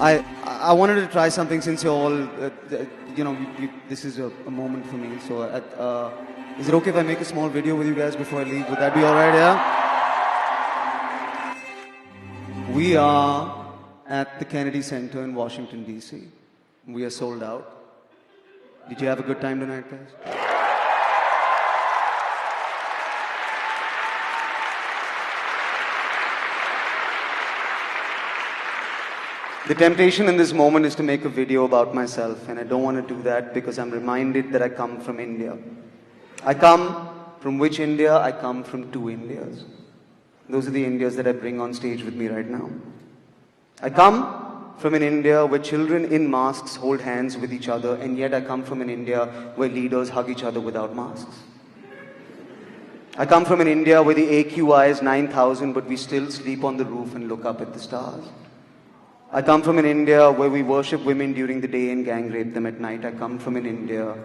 I wanted to try something since you're all, this is a moment for me. So, is it okay if I make a small video with you guys before I leave? Would that be all right? Yeah. We are at the Kennedy Center in Washington D.C. We are sold out. Did you have a good time tonight, guys? The temptation in this moment is to make a video about myself, and I don't want to do that because I'm reminded that I come from India. I come from which India? I come from two Indias. Those are the Indias that I bring on stage with me right now. I come from an India where children in masks hold hands with each other, and yet I come from an India where leaders hug each other without masks. I come from an India where the AQI is 9,000, but we still sleep on the roof and look up at the stars. I come from an India where we worship women during the day and gang rape them at night. I come from an India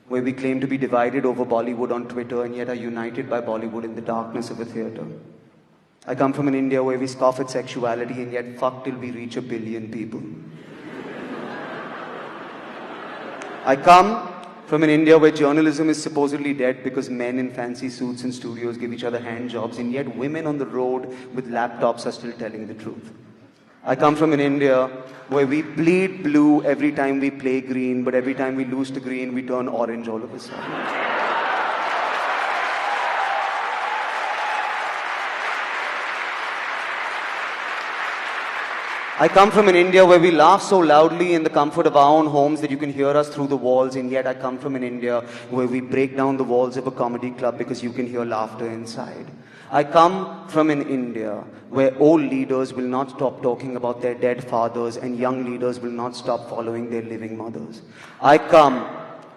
where we claim to be divided over Bollywood on Twitter and yet are united by Bollywood in the darkness of a theatre. I come from an India where we scoff at sexuality and yet fuck till we reach 1 billion people. I come from an India where journalism is supposedly dead because men in fancy suits and studios give each other hand jobs, and yet women on the road with laptops are still telling the truth. I come from an India where we bleed blue every time we play green, but every time we lose to green, we turn orange all of a sudden. I come from an India where we laugh so loudly in the comfort of our own homes that you can hear us through the walls, and yet I come from an India where we break down the walls of a comedy club because you can hear laughter inside. I come from an India where old leaders will not stop talking about their dead fathers and young leaders will not stop following their living mothers. I come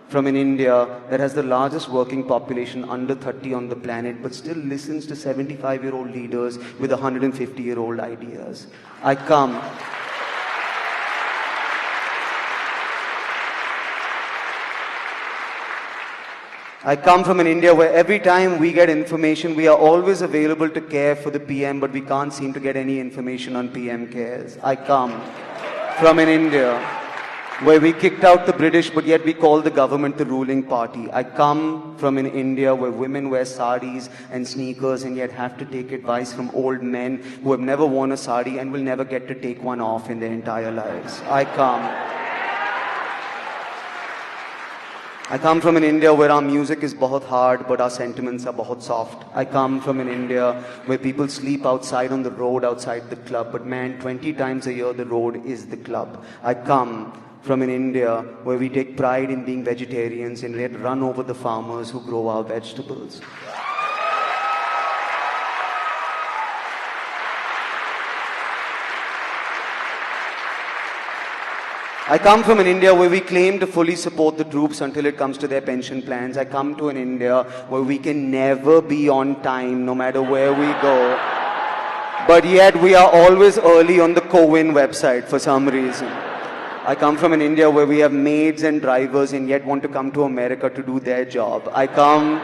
from an India that has the largest working population under 30 on the planet but still listens to 75-year-old leaders with 150-year-old ideas. I come from an India where every time we get information, we are always available to care for the PM, but we can't seem to get any information on PM cares. I come from an India where we kicked out the British, but yet we call the government the ruling party. I come from an India where women wear saris and sneakers and yet have to take advice from old men who have never worn a sari and will never get to take one off in their entire lives. I come from an India where our music is bahut hard, but our sentiments are bahut soft. I come from an India where people sleep outside on the road outside the club, but man, 20 times a year the road is the club. I come from an India where we take pride in being vegetarians and yet run over the farmers who grow our vegetables. I come from an India where we claim to fully support the troops until it comes to their pension plans. I come to an India where we can never be on time no matter where we go. But yet we are always early on the CoWIN website for some reason. I come from an India where we have maids and drivers and yet want to come to America to do their job. I come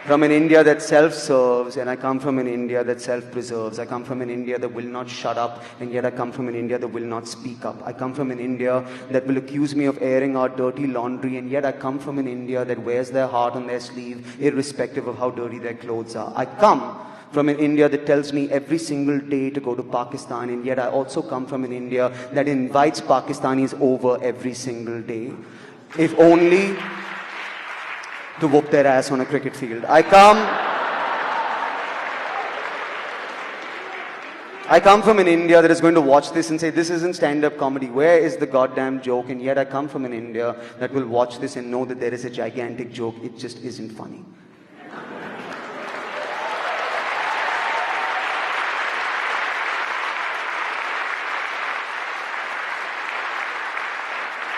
from an India that self-serves, and I come from an India that self-preserves. I come from an India that will not shut up, and yet I come from an India that will not speak up. I come from an India that will accuse me of airing our dirty laundry, and yet I come from an India that wears their heart on their sleeve, irrespective of how dirty their clothes are. I come from an India that tells me every single day to go to Pakistan, and yet I also come from an India that invites Pakistanis over every single day. If only to whoop their ass on a cricket field. I come from an India that is going to watch this and say, this isn't stand-up comedy. Where is the goddamn joke? And yet I come from an India that will watch this and know that there is a gigantic joke. It just isn't funny.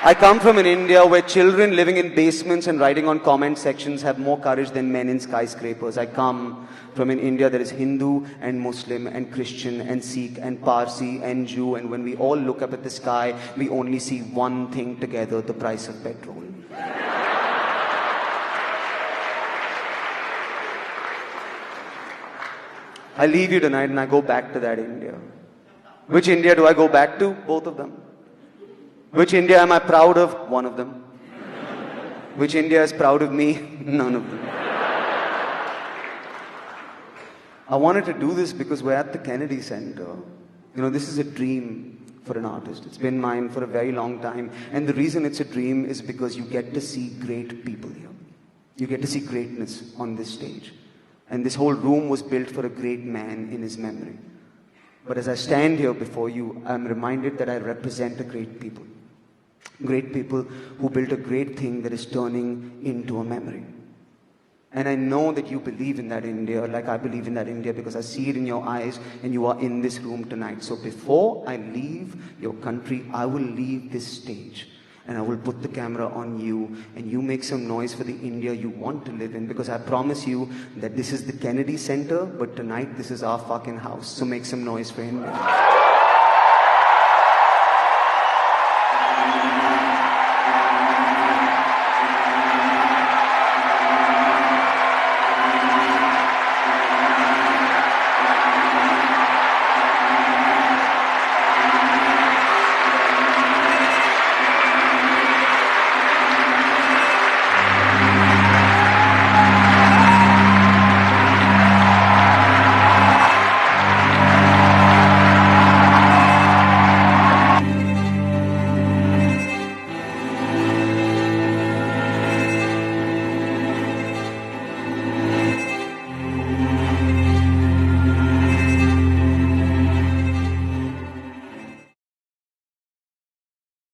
I come from an India where children living in basements and writing on comment sections have more courage than men in skyscrapers. I come from an India that is Hindu and Muslim and Christian and Sikh and Parsi and Jew, and when we all look up at the sky, we only see one thing together, the price of petrol. I leave you tonight and I go back to that India. Which India do I go back to? Both of them. Which India am I proud of? One of them. Which India is proud of me? None of them. I wanted to do this because we're at the Kennedy Center. You know, this is a dream for an artist. It's been mine for a very long time. And the reason it's a dream is because you get to see great people here. You get to see greatness on this stage. And this whole room was built for a great man in his memory. But as I stand here before you, I'm reminded that I represent a great people. Great people who built a great thing that is turning into a memory. And I know that you believe in that India like I believe in that India because I see it in your eyes and you are in this room tonight. So before I leave your country, I will leave this stage and I will put the camera on you and you make some noise for the India you want to live in because I promise you that this is the Kennedy Center, but tonight this is our fucking house. So make some noise for India.